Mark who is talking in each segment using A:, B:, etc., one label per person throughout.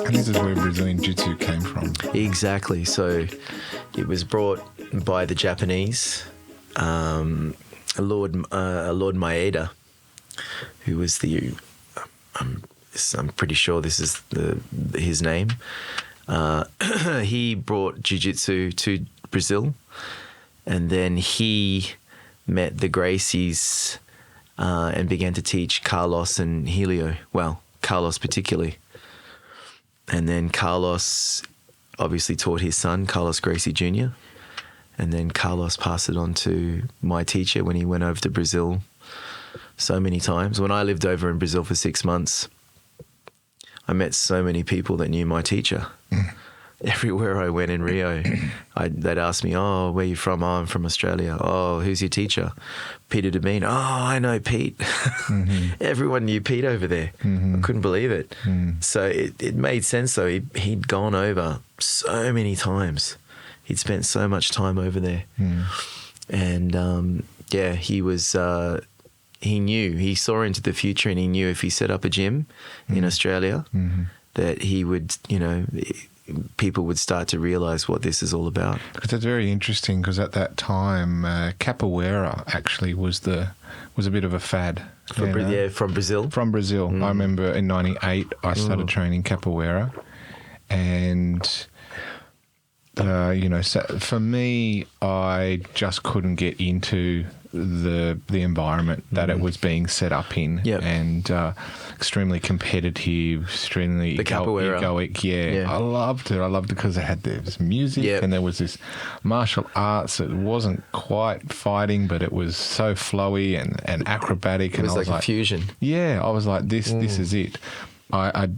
A: And this is where Brazilian Jiu-Jitsu came from.
B: Exactly. So it was brought by the Japanese, Lord Maeda, who was I'm pretty sure this is his name. He brought jiu-jitsu to Brazil, and then he met the Gracies and began to teach Carlos and Helio. Well, Carlos particularly. And then Carlos obviously taught his son, Carlos Gracie Jr., and then Carlos passed it on to my teacher when he went over to Brazil so many times. When I lived over in Brazil for 6 months, I met so many people that knew my teacher. Everywhere I went in Rio, they'd ask me, "Oh, where are you from?" "Oh, I'm from Australia." "Oh, who's your teacher?" "Peter Devine." "Oh, I know Pete." Mm-hmm. Everyone knew Pete over there. Mm-hmm. I couldn't believe it. Mm. So it made sense though. He'd gone over so many times. He'd spent so much time over there. Mm. And he was... he saw into the future, and he knew if he set up a gym in Australia, that he would, people would start to realise what this is all about.
A: Because that's very interesting, because at that time, capoeira actually was a bit of a fad.
B: From Brazil?
A: From Brazil. I remember in 98 I started training capoeira, and... for me, I just couldn't get into the environment that it was being set up in, and extremely competitive, extremely egoic. Yeah, I loved it. I loved it because it had this music and there was this martial arts. It wasn't quite fighting, but it was so flowy and acrobatic.
B: It was like a fusion.
A: Yeah, I was like, this is it. I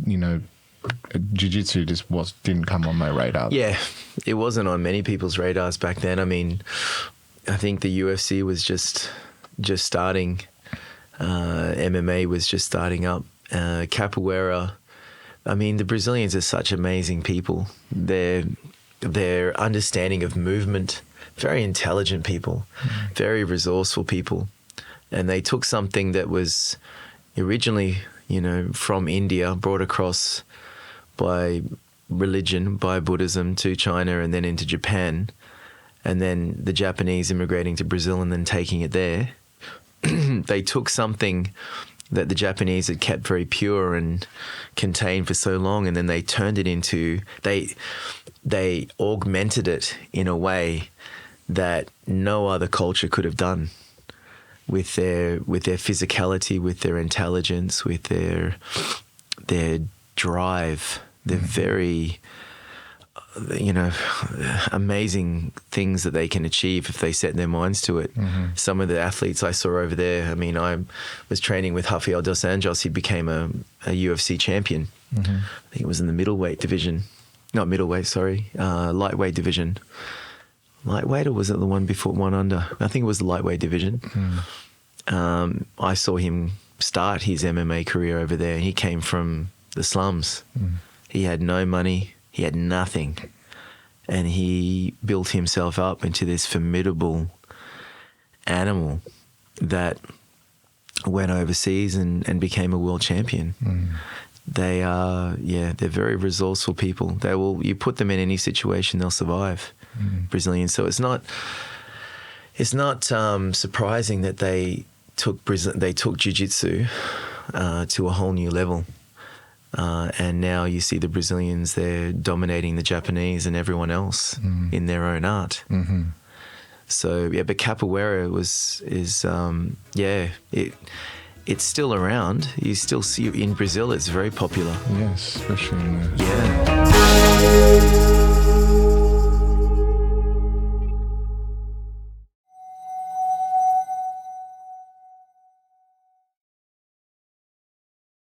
A: Jiu-jitsu just didn't come on my radar.
B: Yeah, it wasn't on many people's radars back then. I mean, I think the UFC was just starting. MMA was just starting up. Capoeira. I mean, the Brazilians are such amazing people. Their understanding of movement, very intelligent people, very resourceful people, and they took something that was originally, from India, brought across by religion, by Buddhism to China and then into Japan, and then the Japanese immigrating to Brazil and then taking it there. They took something that the Japanese had kept very pure and contained for so long, and then they turned it into, they augmented it in a way that no other culture could have done, with their physicality, with their intelligence, with their drive. They're very, amazing things that they can achieve if they set their minds to it. Mm-hmm. Some of the athletes I saw over there, I mean, I was training with Rafael dos Anjos. He became a UFC champion. Mm-hmm. I think it was in the middleweight division. Not middleweight, sorry. Lightweight division. Lightweight, or was it the one before, one under? I think it was the lightweight division. Mm. I saw him start his MMA career over there. He came from the slums. Mm. He had no money. He had nothing. And he built himself up into this formidable animal that went overseas and became a world champion. Mm. They are, they're very resourceful people. You put them in any situation, they'll survive. Mm. Brazilians. So it's not surprising that they took jiu-jitsu to a whole new level. And now you see the Brazilians, they're dominating the Japanese and everyone else in their own art. Mm-hmm. So, but capoeira it's still around. You still see in Brazil, it's very popular.
A: Yes, especially in
B: Yeah.